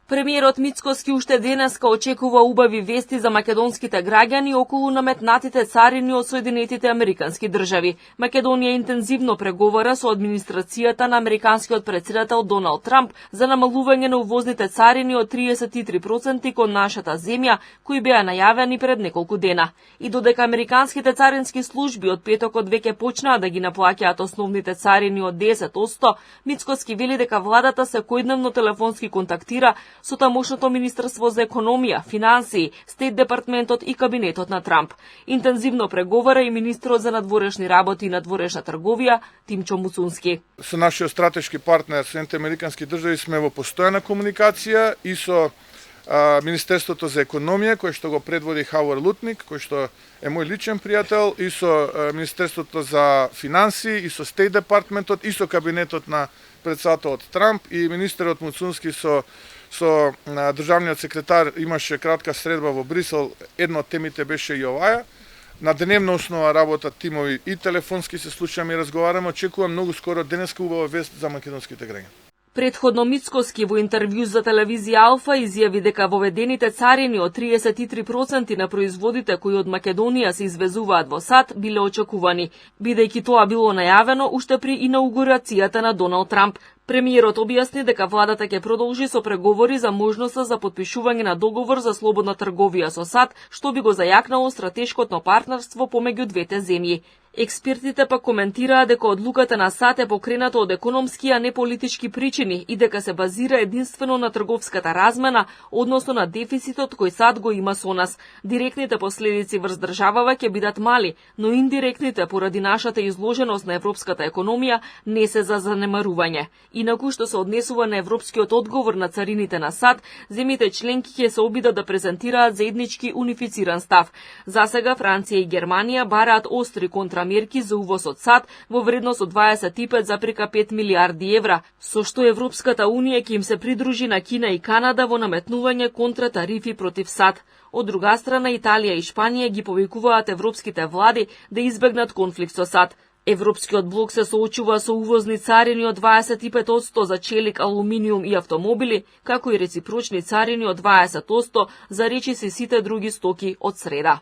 Премиерот Мицкоски уште денеска очекува убави вести за македонските граѓани околу наметнатите царини од Соединетите Американски држави. Македонија интензивно преговара со администрацијата на американскиот претседател Доналд Трамп за намалување на увозните царини од 33% кон нашата земја, кои беа најавени пред неколку дена. И додека американските царински служби од петокот веќе почнаа да ги наплаќаат основните царини од 10%, Мицкоски вели дека владата секојдневно телефонски контактира со тамошното Министерство за економија, финансии, Стейт департментот и кабинетот на Трамп. Интензивно преговара и министерот за надворешни работи и надворешна трговија Тимчо Муцунски. Со нашиот стратешки партнер Соединетите Американски држави сме во постојана комуникација и со Министерството за економија, кој што го предводи Хауард Лутник, кој што е мој личен пријател, и со Министерството за финансии, и со Стейт департментот, и со кабинетот на претседателот Трамп, и министерот Муцунски со државниот секретар имаше кратка средба во Брисел. Една од темите беше и оваа. На дневна основа работат тимови и телефонски се слушаме и разговараме. Очекувам многу скоро денеска убава вест за македонските граѓани. Предходно Мицкоски во интервју за телевизија Алфа изјави дека воведените царини од 33% на производите кои од Македонија се извезуваат во САД биле очекувани, бидејќи тоа било најавено уште при инаугурацијата на Доналд Трамп. Премиерот објасни дека владата ќе продолжи со преговори за можноста за потпишување на договор за слободна трговија со САД, што би го зајакнало стратешкото партнерство помеѓу двете земји. Експертите пак коментираа дека одлуката на САД е покрената од економски, а не политички причини и дека се базира единствено на трговската размена, односно на дефицитот кој САД го има со нас. Директните последици врз државава ќе бидат мали, но индиректните поради нашата изложеност на европската економија не се за занемарување. Инаку што се однесува на европскиот одговор на царините на САД, земјите членки ќе се обидат да презентираат заеднички унифициран став. Засега Франција и Германија бараат остри контрамерки за увоз од САД во вредност од 25,5 милиарди евра, со што Европската унија ќе им се придружи на Кина и Канада во наметнување контратарифи против САД. Од друга страна, Италија и Шпанија ги повикуваат европските влади да избегнат конфликт со САД. Европскиот блок се соочува со увозни царини од 25% за челик, алуминиум и автомобили, како и реципрочни царини од 20% за речиси сите други стоки од среда.